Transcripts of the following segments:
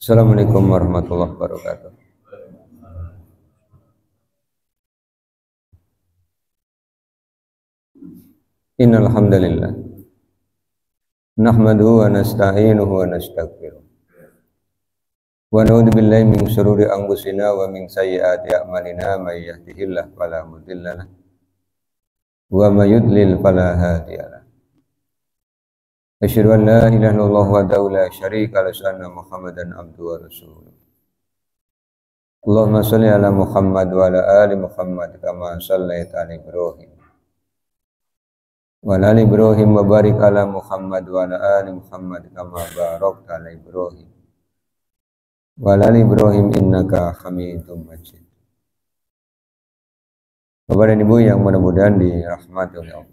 Assalamualaikum warahmatullahi wabarakatuh. Innal hamdalillah nahmaduhu wa nasta'inuhu wa nastaghfiruh wa na'udzu billahi min shururi anfusina wa min sayyiati a'malina may yahdihillahu fala mudhillalah wa may yudlil fala hadiyalah. Asyhadu an la ilaha illallah wahdahu la syarika lahu wa anna Muhammadan abduhu wa rasuluh. Allahumma shalli ala Muhammad wa ala ali Muhammad kama shallaita ala Ibrahim wa ala ali Ibrahim wa barik ala Muhammad wa ala ali Muhammad kama barakta ala Ibrahim wa ala ali Ibrahim innaka Hamidum Majid. Bapak dan Ibu yang mudah-mudahan dirahmati oleh Allah,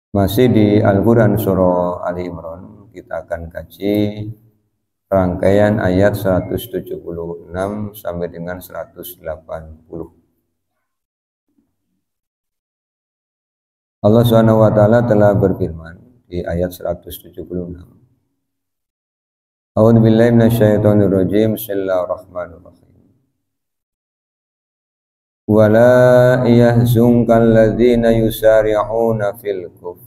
masih di Al-Quran Surah Ali Imran, kita akan kaji rangkaian ayat 176 sampai dengan 180. Allah Subhanahu wa taala telah berfirman di ayat 176. A'udzu billahi minasyaitonir rajim. Bismillahirrahmanirrahim. Wala yahzunkal ladzina yusari'una fil kufr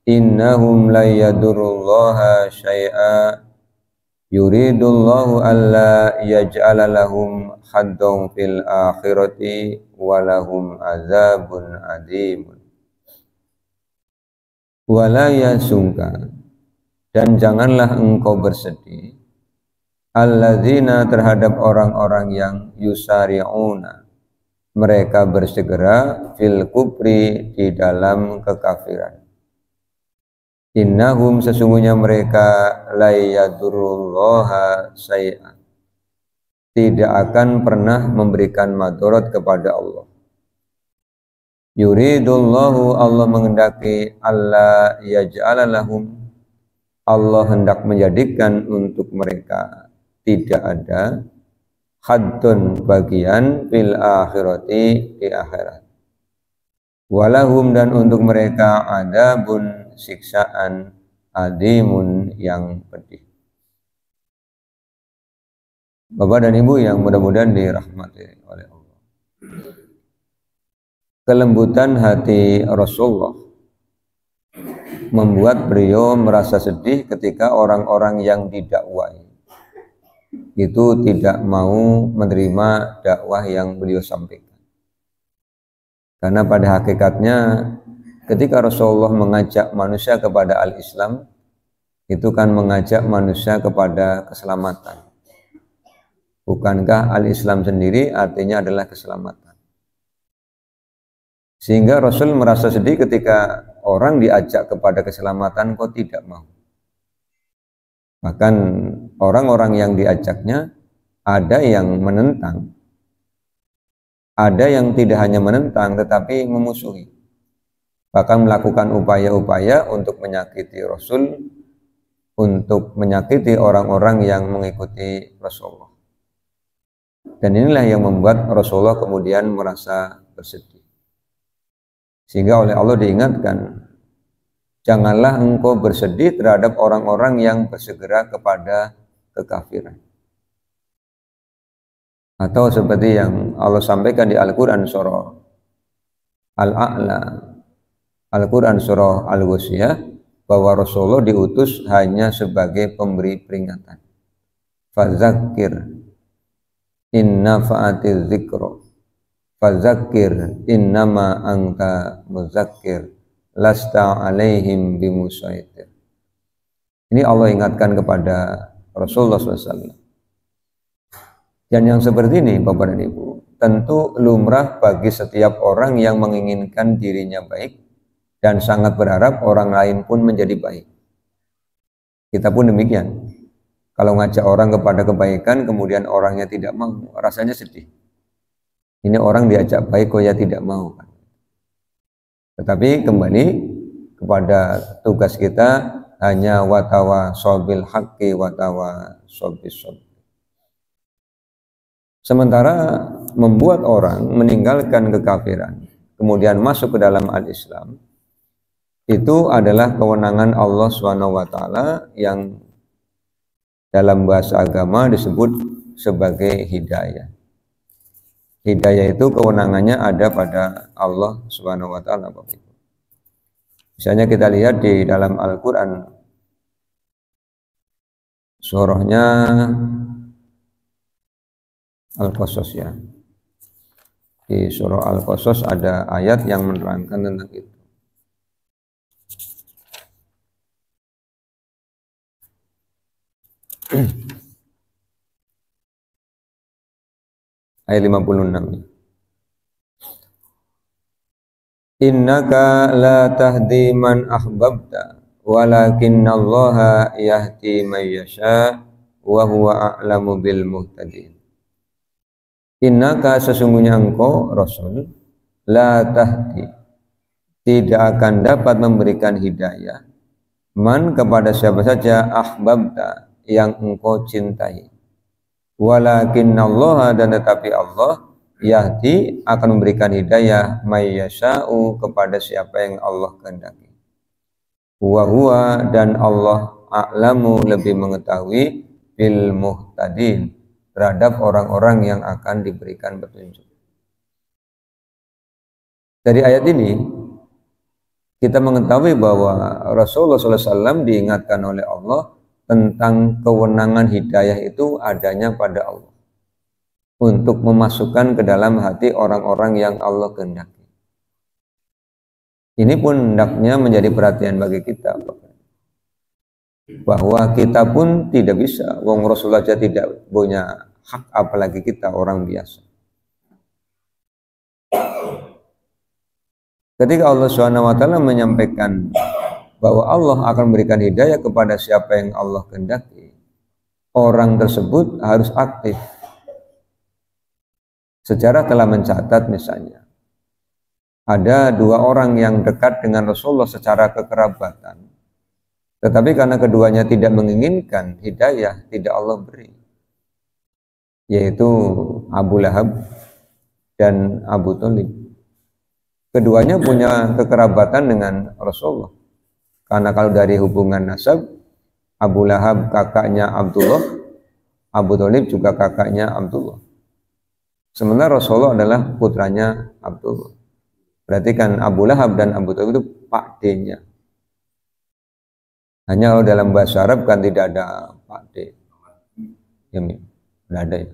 innahum la yadurullaha syai'a yuridullahu alla yaj'ala lahum haddan fil akhirati walahum azabun adzim. Wala yasungka, dan janganlah engkau bersedih, alladzina, terhadap orang-orang yang yusari'una, mereka bersegera, fil kufri, di dalam kekafiran. Innahum, sesungguhnya mereka, la yadurullaha syai'an, tidak akan pernah memberikan madarat kepada Allah. Yuridullahu, Allah menghendaki, alla yaj'ala lahum, Allah hendak menjadikan untuk mereka tidak ada haddun, bagian, fil akhirati, di akhirat. Walahum, dan untuk mereka adabun, siksaan, adimun, yang pedih. Bapak dan Ibu yang mudah-mudahan dirahmati oleh Allah, kelembutan hati Rasulullah membuat beliau merasa sedih ketika orang-orang yang didakwai itu tidak mau menerima dakwah yang beliau sampaikan. Karena pada hakikatnya ketika Rasulullah mengajak manusia kepada al-Islam, itu kan mengajak manusia kepada keselamatan. Bukankah al-Islam sendiri artinya adalah keselamatan? Sehingga Rasul merasa sedih ketika orang diajak kepada keselamatan kok tidak mau. Bahkan orang-orang yang diajaknya ada yang menentang, ada yang tidak hanya menentang tetapi memusuhi, bahkan melakukan upaya-upaya untuk menyakiti Rasul, untuk menyakiti orang-orang yang mengikuti Rasulullah. Dan inilah yang membuat Rasulullah kemudian merasa bersedih. Sehingga oleh Allah diingatkan, janganlah engkau bersedih terhadap orang-orang yang bersegera kepada kekafiran. Atau seperti yang Allah sampaikan di Al-Quran surah Al-A'la, Al-Quran surah Al-Ghusyah, bahwa Rasulullah diutus hanya sebagai pemberi peringatan. Fadzakir inna fa'atiz zikra fadzakir innama anta muzakkir lasta alaihim bimusaitir. Ini Allah ingatkan kepada Rasulullah SAW. Dan yang seperti ini Bapak dan Ibu tentu lumrah bagi setiap orang yang menginginkan dirinya baik dan sangat berharap orang lain pun menjadi baik. Kita pun demikian. Kalau ngajak orang kepada kebaikan kemudian orangnya tidak mau, rasanya sedih. Ini orang diajak baik kok ya tidak mau. Tetapi kembali kepada tugas kita, hanya watawa sobil haqqi watawa sobis sob. Sementara membuat orang meninggalkan kekafiran kemudian masuk ke dalam al-Islam, itu adalah kewenangan Allah SWT yang dalam bahasa agama disebut sebagai hidayah. Hidayah itu kewenangannya ada pada Allah Subhanahu wa taala. Misalnya kita lihat di dalam Al-Qur'an surahnya Al-Qasas ya. Di surah Al-Qasas ada ayat yang menerangkan tentang itu. Ayat 56. Innaka la tahdi man ahbabta walakinallaha yahdi man yasha wa huwa a'lamu bil muhtadin. Innaka sesungguhnya engkau Rasul la tahdi tidak akan dapat memberikan hidayah man kepada siapa saja ahbabta yang engkau cintai. Walakinallaha dan tetapi Allah yahdi akan memberikan hidayah may yasha'u kepada siapa yang Allah kehendaki. Wa huwa dan Allah a'lamu lebih mengetahui bil muhtadin terhadap orang-orang yang akan diberikan petunjuk. Dari ayat ini kita mengetahui bahwa Rasulullah SAW diingatkan oleh Allah tentang kewenangan hidayah itu adanya pada Allah untuk memasukkan ke dalam hati orang-orang yang Allah kehendaki. Ini pun hendaknya menjadi perhatian bagi kita, bahwa kita pun tidak bisa, wong Rasulullah saja tidak punya hak, apalagi kita orang biasa. Ketika Allah SWT menyampaikan bahwa Allah akan memberikan hidayah kepada siapa yang Allah kehendaki, orang tersebut harus aktif. Sejarah telah mencatat misalnya ada dua orang yang dekat dengan Rasulullah secara kekerabatan, tetapi karena keduanya tidak menginginkan hidayah, tidak Allah beri, yaitu Abu Lahab dan Abu Thalib. Keduanya punya kekerabatan dengan Rasulullah, karena kalau dari hubungan nasab, Abu Lahab kakaknya Abdullah, Abu Thalib juga kakaknya Abdullah. Sementara Rasulullah adalah putranya Abdullah. Berarti kan Abu Lahab dan Abu Thalib itu Pak D-nya. Hanya kalau dalam bahasa Arab kan tidak ada Pak D. Ya, tidak ada ya.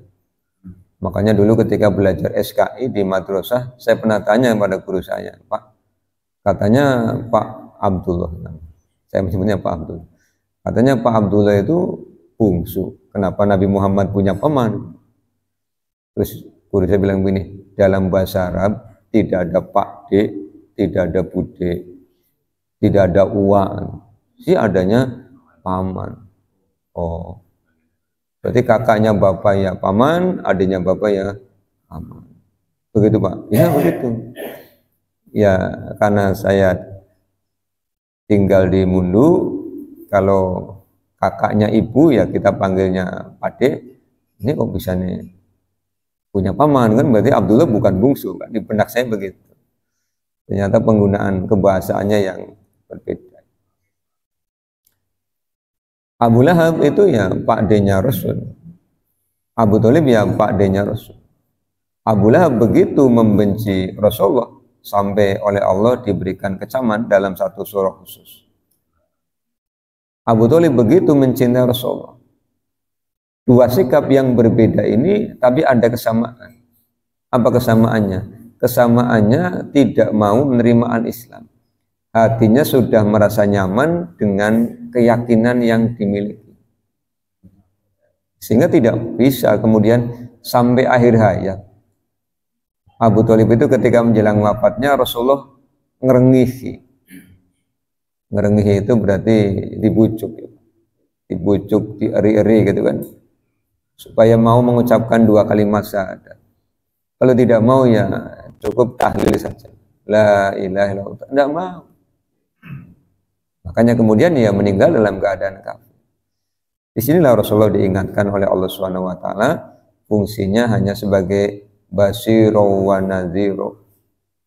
Makanya dulu ketika belajar SKI di madrasah, saya pernah tanya kepada guru saya, Pak, katanya Pak Abdullah. Saya menyebutnya Pak Abdullah. Katanya Pak Abdullah itu bungsu. Kenapa Nabi Muhammad punya paman? Terus guru saya bilang begini, dalam bahasa Arab tidak ada Pak D, tidak ada Bude, tidak ada uang, sih adanya paman. Oh, berarti kakaknya bapak ya paman, adiknya bapak ya paman. Begitu Pak? Ya begitu. Ya karena saya tinggal di Mundu, kalau kakaknya ibu ya kita panggilnya Pak D. Ini kok bisa nih punya paman, kan berarti Abdullah bukan bungsu kan, di benak saya begitu. Ternyata penggunaan kebahasaannya yang berbeda. Abu Lahab itu ya Pak D-nya Rasul, Abu Thalib ya Pak D-nya Rasul. Abu Lahab begitu membenci Rasulullah sampai oleh Allah diberikan kecaman dalam satu surah khusus. Abu Thalib begitu mencintai Rasulullah. Dua sikap yang berbeda ini tapi ada kesamaan. Apa kesamaannya? Kesamaannya tidak mau menerima al-Islam. Hatinya sudah merasa nyaman dengan keyakinan yang dimiliki, sehingga tidak bisa kemudian sampai akhir hayat. Abu Thalib itu ketika menjelang wafatnya Rasulullah ngerengihi. Ngerengihi itu berarti dibujuk, dieri-eri gitu kan, supaya mau mengucapkan dua kalimat syahadat. Kalau tidak mau ya cukup tahlil saja, la ilaha illallah, tidak mau. Makanya kemudian ia meninggal dalam keadaan kafir. Disinilah Rasulullah diingatkan oleh Allah Subhanahu wa taala, fungsinya hanya sebagai basiro wa nadhiro,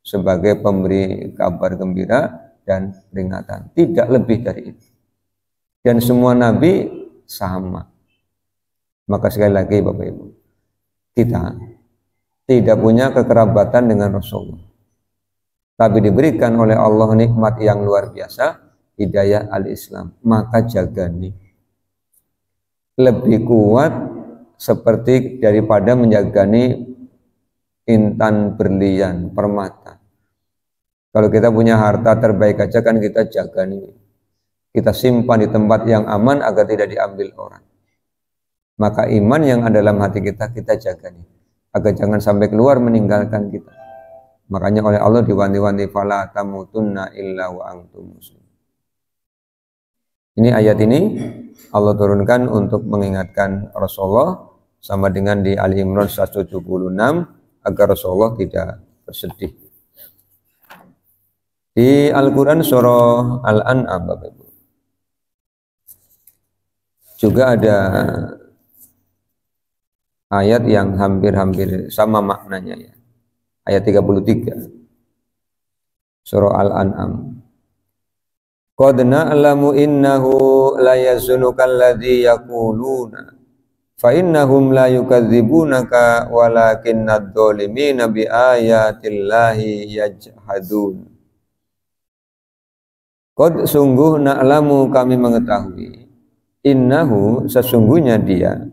sebagai pemberi kabar gembira dan peringatan, tidak lebih dari itu. Dan semua nabi sama, Maka sekali lagi Bapak Ibu, kita tidak punya kekerabatan dengan Rasulullah, tapi diberikan oleh Allah nikmat yang luar biasa, hidayah al-Islam. Maka jagani lebih kuat seperti daripada menjagani intan berlian permata. Kalau kita punya harta terbaik aja kan kita jagani, kita simpan di tempat yang aman agar tidak diambil orang. Maka iman yang ada dalam hati kita, kita jaga nih, agar jangan sampai keluar meninggalkan kita. Makanya oleh Allah diwanti-wanti, fala tamutunna illa wa antum muslimun. Ini ayat ini Allah turunkan untuk mengingatkan Rasulullah, sama dengan di Ali Imran 176, agar Rasulullah tidak bersedih. Di Al-Quran surah Al-An'am Bapak Ibu juga ada ayat yang hampir-hampir sama maknanya ya. Ayat 33 surah Al-An'am. Qad na'lamu innahu la yazunnuka alladhi yaquluna fa innahum la yukadzibunaka walakinnad dhalimina bi ayatillahi yajhadun. Qad sungguh na'lamu kami mengetahui, innahu sesungguhnya dia,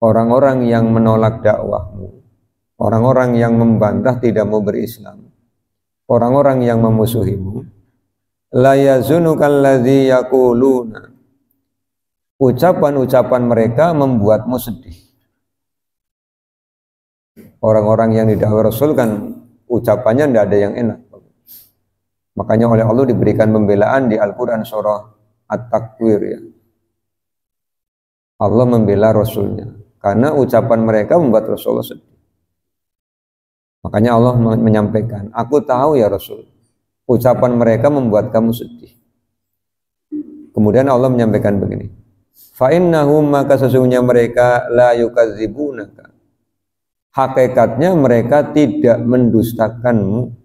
orang-orang yang menolak dakwahmu, orang-orang yang membantah tidak mau berislam, orang-orang yang memusuhimu, la yazunukal ladzi yaquluna, ucapan-ucapan mereka membuatmu sedih. Orang-orang yang didakwai Rasul kan ucapannya tidak ada yang enak. Makanya oleh Allah diberikan pembelaan di Al-Quran surah At-Takwir ya. Allah membela Rasulnya karena ucapan mereka membuat Rasulullah sedih. Makanya Allah menyampaikan, aku tahu ya Rasul, ucapan mereka membuat kamu sedih. Kemudian Allah menyampaikan begini, fa innahum, maka sesungguhnya mereka la yukadzibunaka, hakikatnya mereka tidak mendustakanmu,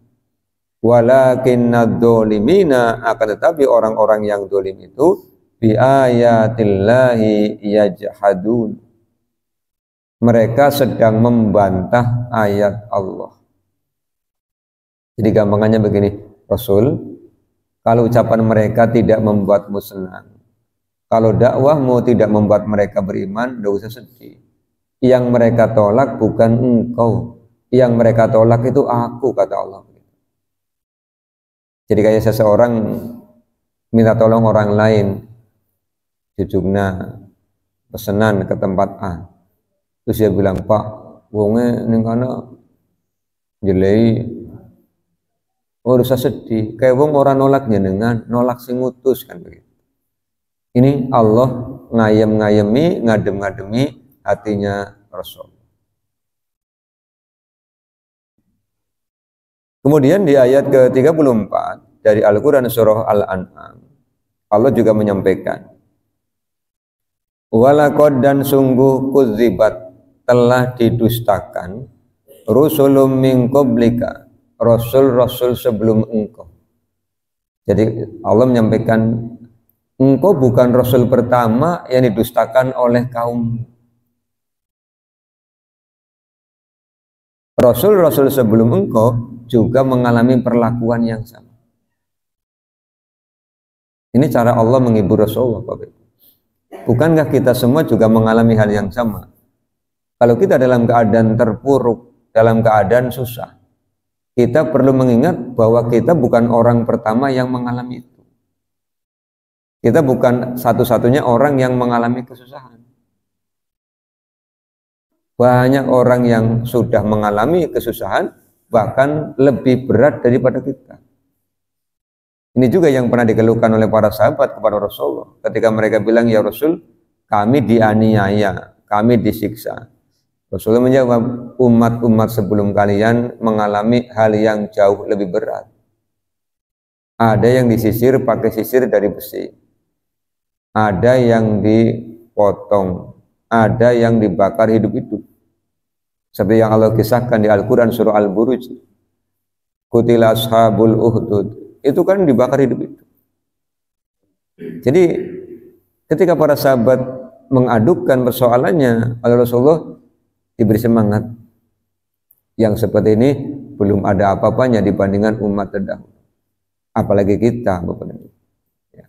walakinnad dzalimina, akan tetapi orang-orang yang zalim itu bi ayatillahi yajhadun, mereka sedang membantah ayat Allah. Jadi gampangannya begini, Rasul, kalau ucapan mereka tidak membuatmu senang, kalau dakwahmu tidak membuat mereka beriman, tidak usah sedih. Yang mereka tolak bukan engkau, yang mereka tolak itu aku, kata Allah. Jadi kayak seseorang minta tolong orang lain, jujurnya pesanan ke tempat A, terus dia bilang, Pak, wonge ning kana jelei, oh usah sedih, kayak wong orang nolak jenengan, nolak sing ngutus kan begitu. Ini Allah ngayem-ngayemi, ngadem-ngademi hatinya Rasul. Kemudian di ayat ke-34 dari Al-Quran surah Al-An'am, Allah juga menyampaikan, walaqad, dan sungguh kudzibat, telah didustakan, rusulun min qablika, rasul-rasul sebelum engkau. Jadi Allah menyampaikan, engkau bukan rasul pertama yang didustakan oleh kaum. Rasul-rasul sebelum engkau juga mengalami perlakuan yang sama. Ini cara Allah menghibur Rasulullah, Bapak. Bukankah kita semua juga mengalami hal yang sama? Kalau kita dalam keadaan terpuruk, dalam keadaan susah, kita perlu mengingat bahwa kita bukan orang pertama yang mengalami itu. Kita bukan satu-satunya orang yang mengalami kesusahan. Banyak orang yang sudah mengalami kesusahan, bahkan lebih berat daripada kita. Ini juga yang pernah dikeluhkan oleh para sahabat kepada Rasulullah. Ketika mereka bilang, ya Rasul, kami dianiaya, kami disiksa. Rasulullah menjawab, umat-umat sebelum kalian mengalami hal yang jauh lebih berat. Ada yang disisir pakai sisir dari besi, ada yang dipotong, ada yang dibakar hidup-hidup. Seperti yang Allah kisahkan di Al-Quran surah Al-Buruj, qutila ashabul Uhdud, itu kan dibakar hidup-hidup. Jadi Ketika para sahabat mengadukan persoalannya, oleh Rasulullah diberi semangat. Yang seperti ini belum ada apa-apanya dibandingkan umat terdahulu. Apalagi kita, Bapak dan Ibu. Ya.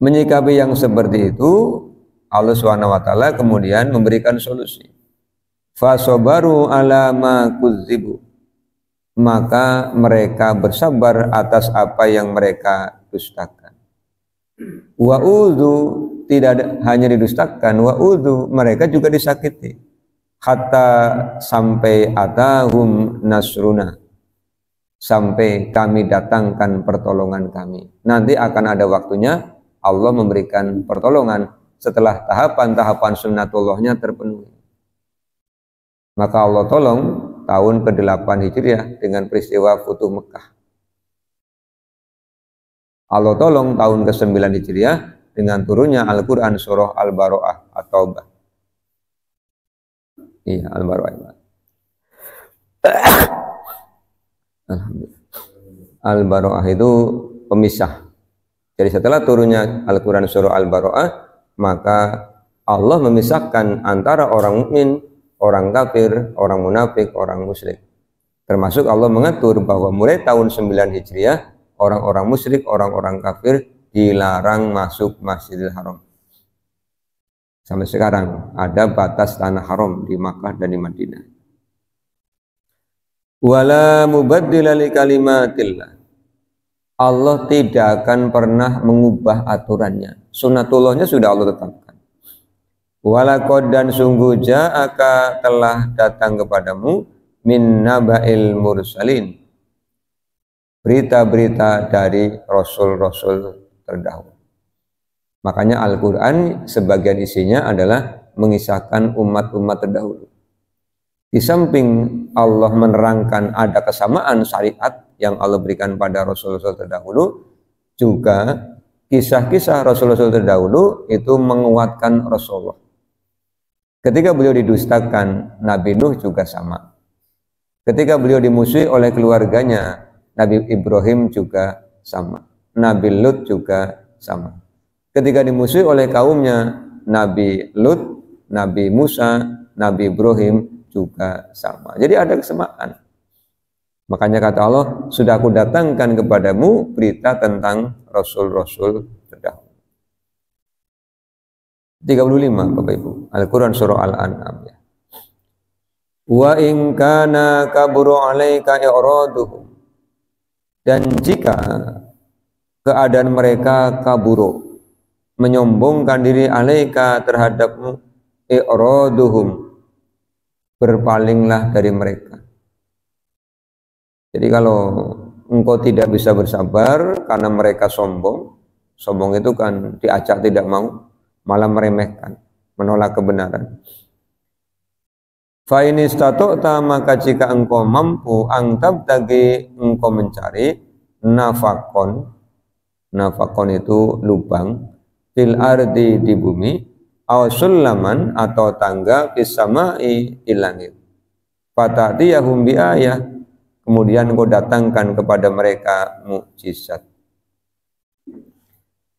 Menyikapi yang seperti itu, Allah SWT kemudian memberikan solusi. Fasobaru ala ma kudzibu. Maka mereka bersabar atas apa yang mereka dustakan. Wa'udhu, tidak hanya didustakan, wa'udhu, mereka juga disakiti. Hatta sampai atahum nasruna, sampai kami datangkan pertolongan kami. Nanti akan ada waktunya Allah memberikan pertolongan setelah tahapan-tahapan sunnatullahnya terpenuhi. Maka Allah tolong tahun ke-8 Hijriah dengan peristiwa Futuh Mekah. Allah tolong tahun ke-9 Hijriah dengan turunnya Al-Quran surah Al-Baro'ah atau Taubah. Iya, Al-Baro'ah. Alhamdulillah. Al-Baro'ah itu pemisah. Jadi setelah turunnya Al-Quran surah Al-Baro'ah, maka Allah memisahkan antara orang mukmin, orang kafir, orang munafik, orang musyrik. Termasuk Allah mengatur bahwa mulai tahun 9 Hijriah, orang-orang musyrik, orang-orang kafir dilarang masuk Masjidil Haram. Sampai sekarang ada batas tanah haram di Makkah dan di Madinah. Wala mubaddila li kalimatillah. Allah tidak akan pernah mengubah aturannya. Sunnatullahnya sudah Allah tetapkan. Walaqad, dan sungguh ja'aka, telah datang kepadamu min naba'il mursalin, berita-berita dari rasul-rasul terdahulu. Makanya Al-Quran sebagian isinya adalah mengisahkan umat-umat terdahulu. Di samping Allah menerangkan ada kesamaan syariat yang Allah berikan pada rasul-rasul terdahulu, juga kisah-kisah rasul-rasul terdahulu itu menguatkan Rasulullah. Ketika beliau didustakan, Nabi Nuh juga sama. Ketika beliau dimusuhi oleh keluarganya, Nabi Ibrahim juga sama. Nabi Lut juga sama. Ketika dimusuhi oleh kaumnya, Nabi Lut, Nabi Musa, Nabi Ibrahim juga sama. Jadi ada kesamaan. Makanya kata Allah, sudah aku datangkan kepadamu berita tentang rasul-rasul terdahulu. 35 Bapak Ibu, Al-Quran surah Al-An'am ya. Wa in kana kaburu 'alaika i'raduhum, dan jika keadaan mereka kaburu, menyombongkan diri, 'alaika, terhadapmu, i'raduhum, berpalinglah dari mereka. Jadi kalau engkau tidak bisa bersabar karena mereka sombong, sombong itu kan diajak tidak mau, malah meremehkan, menolak kebenaran. Fa in istata'ta, maka jika engkau mampu, tabtagi, engkau mencari nafakon, nafakon itu lubang, fil ardi, di bumi, aw sulaman, atau tangga, fis samai, di langit. Fata'tiyahum bi ayah, kemudian engkau datangkan kepada mereka mukjizat.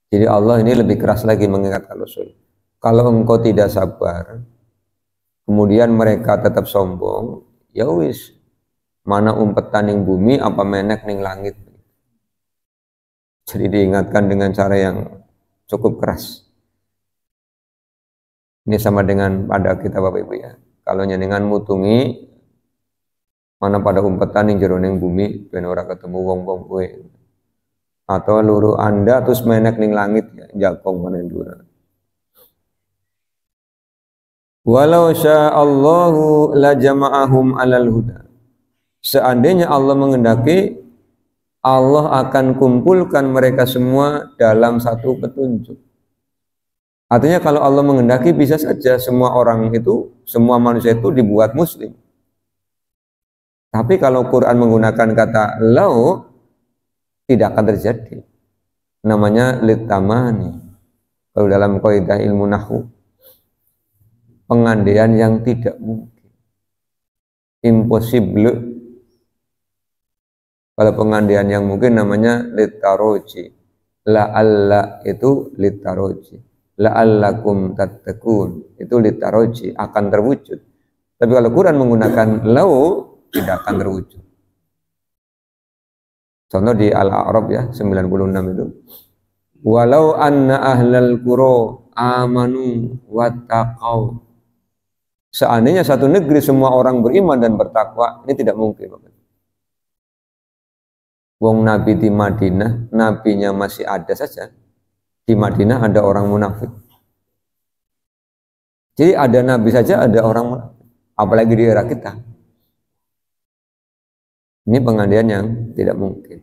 Jadi Allah ini lebih keras lagi mengingatkan Rasul. Kalau engkau tidak sabar, kemudian mereka tetap sombong, ya wis, mana umpetan ning bumi apa menek ning langit. Jadi diingatkan dengan cara yang cukup keras. Ini sama dengan pada kita Bapak Ibu ya. Kalau nyenengan mutungi, mana pada umpetan ning jero ning bumi ben ora ketemu wong-wong kowe. Atau luru Anda terus menek ning langit ya, jakong mana dura. Walau sya'allahu la jama'ahum 'alal huda. Seandainya Allah mengendaki, Allah akan kumpulkan mereka semua dalam satu petunjuk. Artinya kalau Allah mengendaki, bisa saja semua orang itu, semua manusia itu dibuat muslim. Tapi kalau Quran menggunakan kata lau, tidak akan terjadi. Namanya litamani. Kalau dalam kaidah ilmu nahwu, pengandaian yang tidak mungkin, impossible. Kalau pengandaian yang mungkin namanya litaroji, La'alla itu litaroji, la'allakum tattaqun itu litaroji, akan terwujud. Tapi kalau Quran menggunakan lau, tidak akan terwujud. Contoh di Al-A'raf ya 96 itu, walau anna ahlal qura amanu wattaqau, seandainya satu negeri semua orang beriman dan bertakwa, ini tidak mungkin. Wong Nabi di Madinah, nabinya masih ada saja. Di Madinah ada orang munafik. Jadi ada nabi saja ada orang munafik. Apalagi di era kita. Ini pengandian yang tidak mungkin.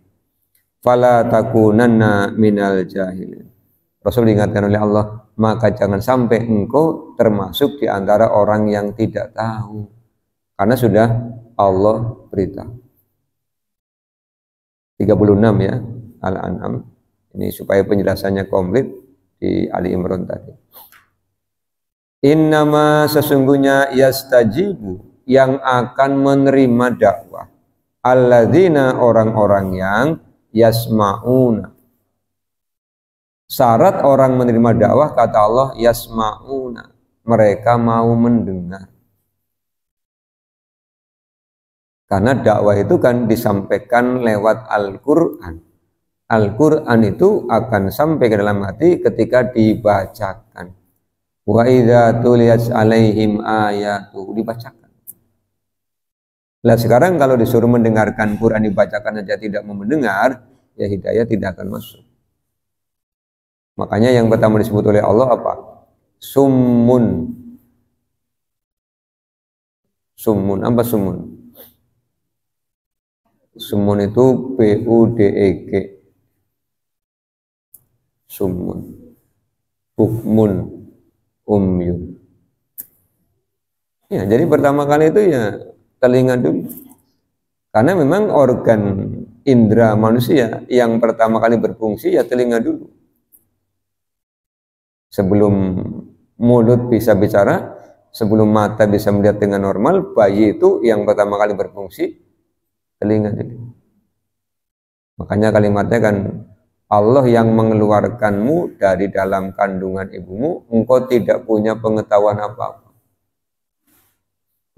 Fala takunanna minal jahilin. Rasul diingatkan oleh Allah, maka jangan sampai engkau termasuk di antara orang yang tidak tahu. Karena sudah Allah beritahu. 36 ya, Al-An'am. Ini supaya penjelasannya komplit di Ali Imran tadi. Innama sesungguhnya yastajibu, yang akan menerima dakwah, alladzina orang-orang yang yasma'una. Syarat orang menerima dakwah kata Allah yasma'una, mereka mau mendengar. Karena dakwah itu kan disampaikan lewat Al-Quran. Al-Quran itu akan sampai ke dalam hati ketika dibacakan. Wa idza tuliyat alaihim ayatu, dibacakan. Nah sekarang kalau disuruh mendengarkan Quran dibacakan saja tidak mau mendengar, ya hidayah tidak akan masuk. Makanya yang pertama disebut oleh Allah apa? Summun. Summun, apa summun? Sumun itu PUDEG, sumun, bukmun, umyun. Ya, jadi pertama kali itu ya telinga dulu. Karena memang organ indera manusia yang pertama kali berfungsi ya telinga dulu. Sebelum mulut bisa bicara, sebelum mata bisa melihat dengan normal, bayi itu yang pertama kali berfungsi telinga jadi. Makanya kalimatnya kan, Allah yang mengeluarkanmu dari dalam kandungan ibumu, engkau tidak punya pengetahuan apa-apa.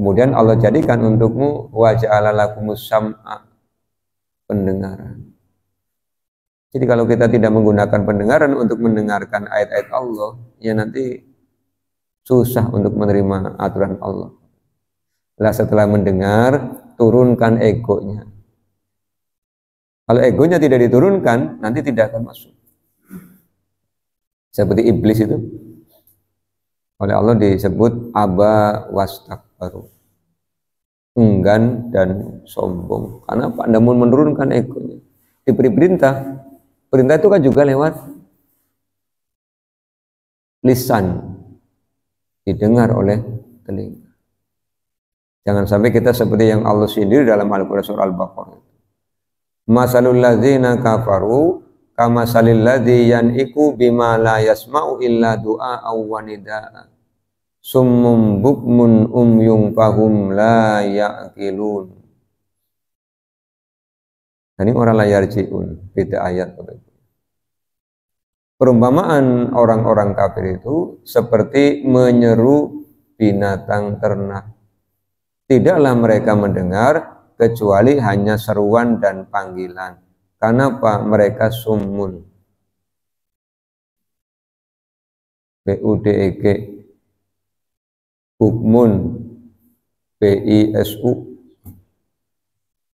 Kemudian Allah jadikan untukmu wa ja'ala lakumus sam'a, pendengaran. Jadi kalau kita tidak menggunakan pendengaran untuk mendengarkan ayat-ayat Allah, ya nanti susah untuk menerima aturan Allah. Lah setelah mendengar, turunkan egonya. Kalau egonya tidak diturunkan, nanti tidak akan masuk. Seperti iblis itu, oleh Allah disebut aba wastakbaru, enggan dan sombong. Karena Pak namun menurunkan egonya. Diberi perintah, perintah itu kan juga lewat lisan, didengar oleh telinga. Jangan sampai kita seperti yang Allah sendiri dalam Al-Quran surah Al-Baqarah. Masalul ladzina kafaru kamasalil ladzi yan'iku bima la yasma'u illa du'a wa nidaa. Summum bukmun umyun fahum la ya'qilun. Ini orang la yarji'un, beda ayat. Perumpamaan orang-orang kafir itu seperti menyeru binatang ternak. Tidaklah mereka mendengar kecuali hanya seruan dan panggilan. Kenapa? Mereka summun. PUDEG, bukmun, PISU,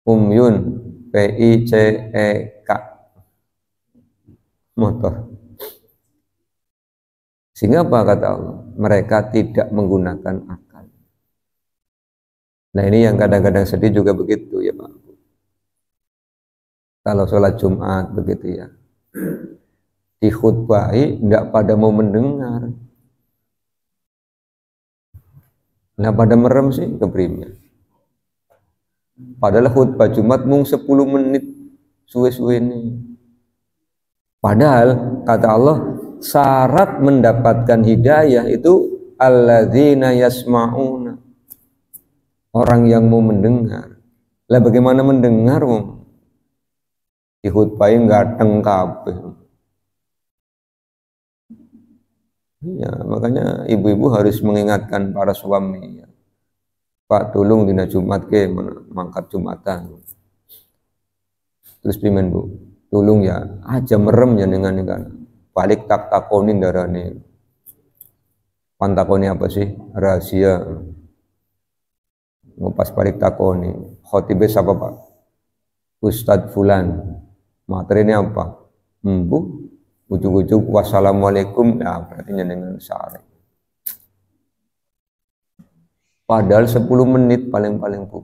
umyun, PICEK, motor. Sehingga apa kata Allah? Mereka tidak menggunakan akal. Nah ini yang kadang-kadang sedih juga begitu ya Pak. Kalau sholat Jumat begitu ya, dikhutbahi tidak pada mau mendengar. Nah pada merem sih kebrimnya. Padahal khutbah Jumat mung 10 menit suwe-suwe ini. Padahal kata Allah syarat mendapatkan hidayah itu alladzina yasma'una, orang yang mau mendengar. Lah bagaimana mendengar? Dihutbahi gateng kabeh. Ya, makanya ibu-ibu harus mengingatkan para suami, ya. Pak, tolong dina Jumat ke mangkat Jumatan. Terus pimen Bu, tolong ya aja merem ya dengan kan. Balik tak takonin darane. Pantakoni apa sih? Rahasia. Ngupas balik takoni. Khotibnya siapa Pak? Ustadz Fulan. Materinya apa? Bu, ujuk-ujuk wassalamualaikum. Ya berarti dengan sare. Padahal 10 menit paling-paling Bu.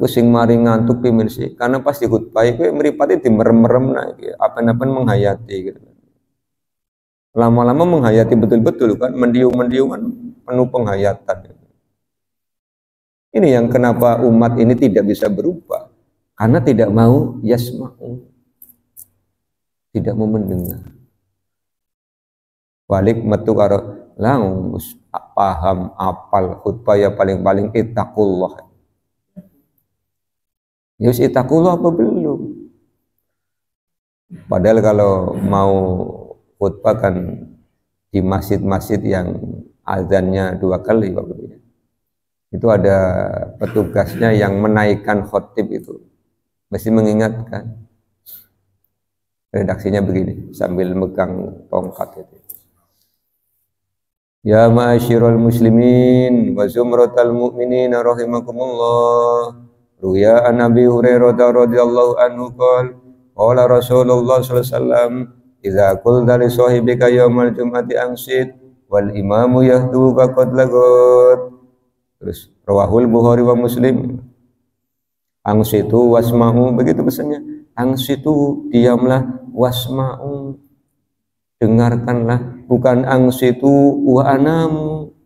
Pusing mari ngantuk pimen sih. Karena pas di khutbah itu meripati di merem-merem naik. Apa-apa menghayati gitu. Lama-lama menghayati betul-betul kan, mendiung-mendiung kan penuh penghayatan. Ini yang kenapa umat ini tidak bisa berubah, karena tidak mau yasma'u, tidak mau mendengar. Balik metu karo langus paham apal khutbah ya paling-paling ittaqullah. Yus ittaqullah apa belum? Padahal kalau mau khutbah kan di masjid-masjid yang azannya 2 kali Bapak Ibu. Itu ada petugasnya yang menaikkan khotib itu. Mesti mengingatkan. Redaksinya begini sambil megang tongkat itu. Ya ma'asyiral muslimin wa zumratal mu'minin rahimakumullah. Ruya an Nabi Hurairah radhiyallahu anhu qala Rasulullah sallallahu alaihi wasallam idza qulta li sahibika yaumal jum'ati ansid wal imamu yahdu faqad lagot. Terus rawahul Bukhari wa Muslim. Angsitu wasma'u, begitu pesannya. Angsitu, diamlah, wasma'u, dengarkanlah, bukan angsitu wa anamu.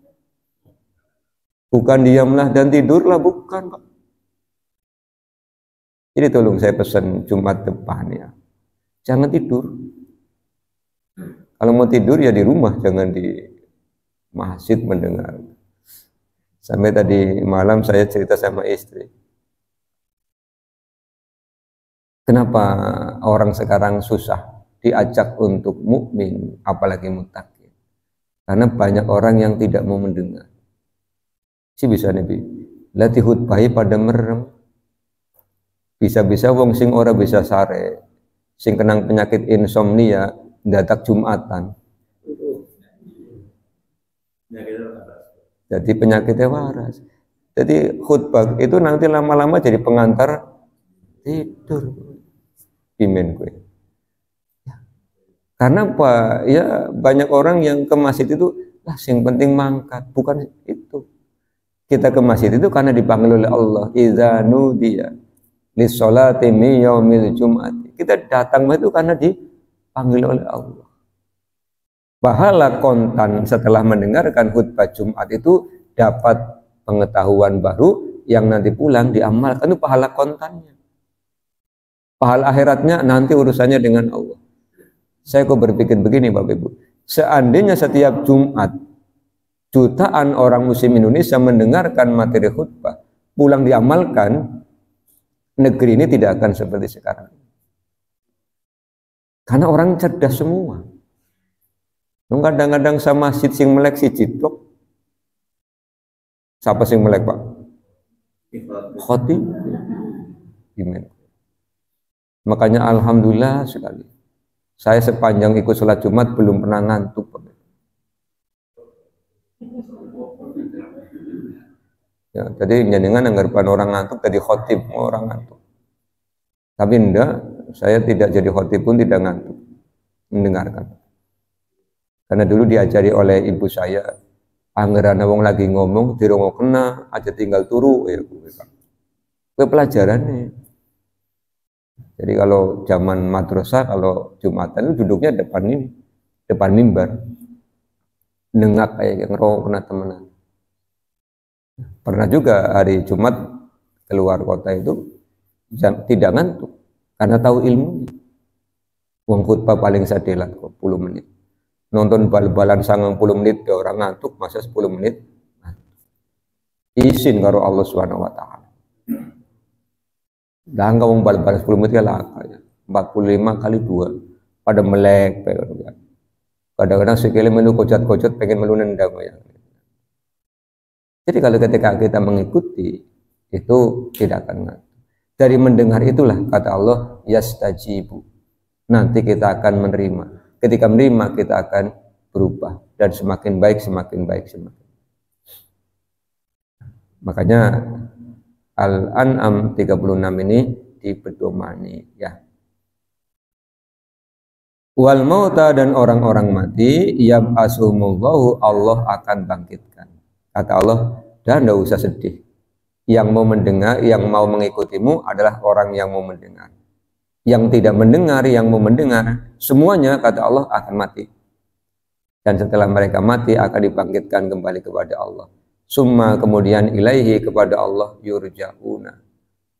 Bukan diamlah dan tidurlah, bukan Pak. Jadi tolong saya pesan Jumat depan ya. Jangan tidur. Kalau mau tidur ya di rumah, jangan di masjid mendengar. Sampai tadi malam saya cerita sama istri. Kenapa orang sekarang susah diajak untuk mukmin, apalagi muttaqin? Karena banyak orang yang tidak mau mendengar. Si bisa Nabi, latih khutbahi pada merem. Bisa-bisa wong sing ora bisa sare, sing kenang penyakit insomnia, datak Jumatan. Jadi penyakitnya waras. Jadi khutbah itu nanti lama-lama jadi pengantar tidur. Imen gue. Karena apa? Ya banyak orang yang ke masjid itu lah yang penting mangkat, bukan itu. Kita ke masjid itu karena dipanggil oleh Allah. Idza nudiya lis sholati min yaumil jum'ati. Kita datang itu karena dipanggil oleh Allah. Pahala kontan setelah mendengarkan khutbah Jumat itu dapat pengetahuan baru yang nanti pulang diamalkan, itu pahala kontannya. Pahala akhiratnya nanti urusannya dengan Allah. Saya kok berpikir begini Bapak Ibu, seandainya setiap Jumat jutaan orang muslim Indonesia mendengarkan materi khutbah, pulang diamalkan, negeri ini tidak akan seperti sekarang. Karena orang cerdas semua. Kadang-kadang sama masjid sing melek si citok. Siapa sing melek Pak? Khotib. Gimana? Makanya alhamdulillah sekali. Saya sepanjang ikut sholat Jumat belum pernah ngantuk. Ya, jadi jangan anggapan orang ngantuk tadi khotib orang ngantuk. Tapi enggak, saya tidak jadi khotib pun tidak ngantuk mendengarkan. Karena dulu diajari oleh ibu saya, anggaran wong lagi ngomong dirongo kena aja tinggal turu ya gue pelajaran nih. Jadi kalau zaman madrasah kalau Jumatan itu duduknya depan ini, depan mimbar, nengak kayak ngerong kena temenan. Pernah juga hari Jumat keluar kota itu tidak ngantuk karena tahu ilmunya. Wong khutbah paling sadelat kok 10 menit. Nonton bal-balan 90 menit ya orang ngantuk, masa 10 menit izin karo Allah Subhanahu wa taala. Dah enggak wong bal-balan 10 menit ya lah 45 kali 2 pada melek. Kadang-kadang sikile melu kocot-kocot pengen melu nendang ya. Jadi kalau ketika kita mengikuti itu tidak akan ngantuk. Dari mendengar itulah kata Allah yastajibu. Nanti kita akan menerima. Ketika menerima kita akan berubah dan semakin baik semakin baik semakin. Makanya Al-An'am 36 ini dipedomani ya. Wal mauta dan orang-orang mati yab'asumullahu Allah akan bangkitkan. Kata Allah, dan tidak usah sedih. Yang mau mendengar, yang mau mengikutimu adalah orang yang mau mendengar. Yang tidak mendengar, yang mau mendengar, semuanya kata Allah akan mati. Dan setelah mereka mati akan dibangkitkan kembali kepada Allah. Summa kemudian ilaihi kepada Allah yurja'una.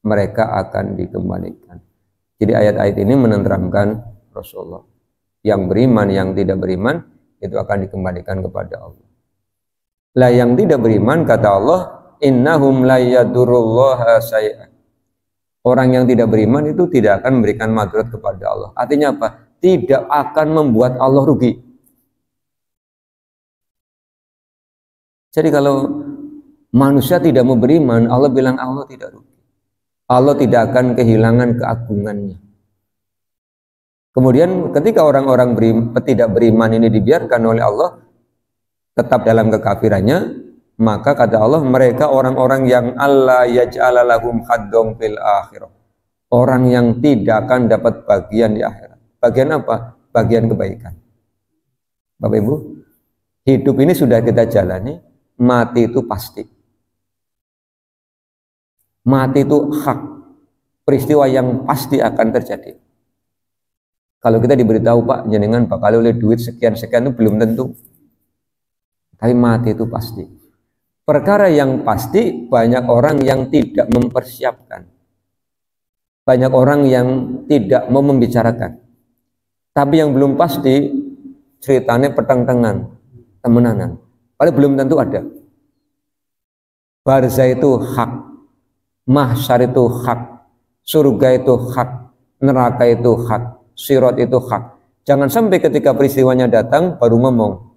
Mereka akan dikembalikan. Jadi ayat-ayat ini menenteramkan Rasulullah. Yang beriman, yang tidak beriman itu akan dikembalikan kepada Allah. Lah yang tidak beriman kata Allah, innahum la yadurullaha syai'an. Orang yang tidak beriman itu tidak akan memberikan madarat kepada Allah. Artinya apa? Tidak akan membuat Allah rugi. Jadi kalau manusia tidak mau beriman, Allah bilang Allah tidak rugi. Allah tidak akan kehilangan keagungannya. Kemudian ketika orang-orang tidak beriman ini dibiarkan oleh Allah tetap dalam kekafirannya, maka kata Allah mereka orang-orang yang Allah yaj'ala lahum haddon fil akhirah. Orang yang tidak akan dapat bagian di akhirat. Bagian apa? Bagian kebaikan. Bapak Ibu, hidup ini sudah kita jalani, mati itu pasti. Mati itu hak. Peristiwa yang pasti akan terjadi. Kalau kita diberitahu Pak, jenengan bakal oleh duit sekian-sekian itu belum tentu. Tapi mati itu pasti. Perkara yang pasti banyak orang yang tidak mempersiapkan. Banyak orang yang tidak mau membicarakan. Tapi yang belum pasti ceritanya petang-tengan, temenanan. Paling belum tentu ada. Barzah itu hak. Mahsyar itu hak. Surga itu hak. Neraka itu hak. Sirat itu hak. Jangan sampai ketika peristiwanya datang baru ngomong.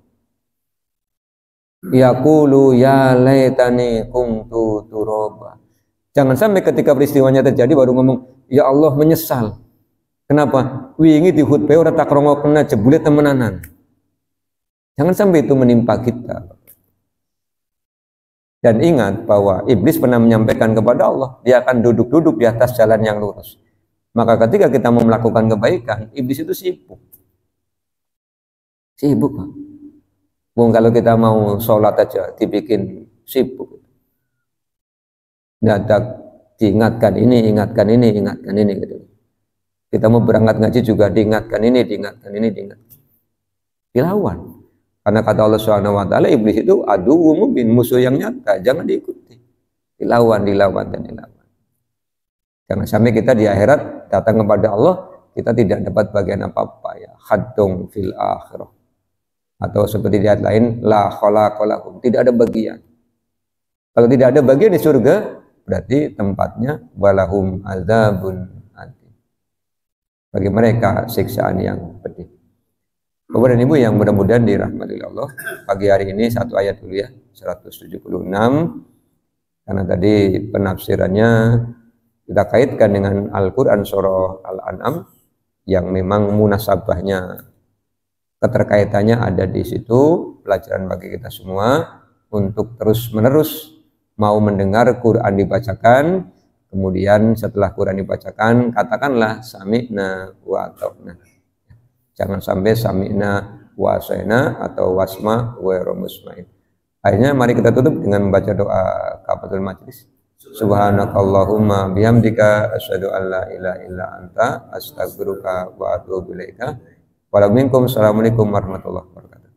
Yaqulu ya laitani kuntu turaba. Jangan sampai ketika peristiwanya terjadi baru ngomong, ya Allah menyesal. Kenapa? Wingi di khutbah ora tak rongokna jebule temenanan. Jangan sampai itu menimpa kita. Dan ingat bahwa iblis pernah menyampaikan kepada Allah, dia akan duduk-duduk di atas jalan yang lurus. Maka ketika kita mau melakukan kebaikan, iblis itu sibuk. Sibuk, Pak. Bung, kalau kita mau sholat aja dibikin sibuk. Dadak diingatkan ini, ingatkan ini, ingatkan ini gitu. Kita mau berangkat ngaji juga diingatkan ini, diingatkan ini, diingatkan. Dilawan. Karena kata Allah SWT, iblis itu aduh mubin, musuh yang nyata, jangan diikuti. Dilawan, dilawan, dan dilawan. Jangan sampai kita di akhirat datang kepada Allah, kita tidak dapat bagian apa-apa ya. Haddun fil akhirah. Atau seperti di ayat lain, la khalaqa lahum, tidak ada bagian. Kalau tidak ada bagian di surga, berarti tempatnya walahum adzabun adim. Bagi mereka siksaan yang pedih. Bapak dan Ibu yang mudah-mudahan dirahmati Allah, pagi hari ini satu ayat dulu ya, 176. Karena tadi penafsirannya kita kaitkan dengan Al-Quran surah Al-An'am yang memang munasabahnya, keterkaitannya ada di situ, pelajaran bagi kita semua untuk terus-menerus mau mendengar Quran dibacakan, kemudian setelah Quran dibacakan katakanlah sami'na wa ata'na. Jangan sampai sami'na wa asayna atau wasma wa musma'in. Akhirnya mari kita tutup dengan membaca doa kafatul majlis. Subhanakallahumma bihamdika asyhadu an la ilaha illa anta astaghfiruka wa atubu ilaika. Assalamualaikum warahmatullahi wabarakatuh.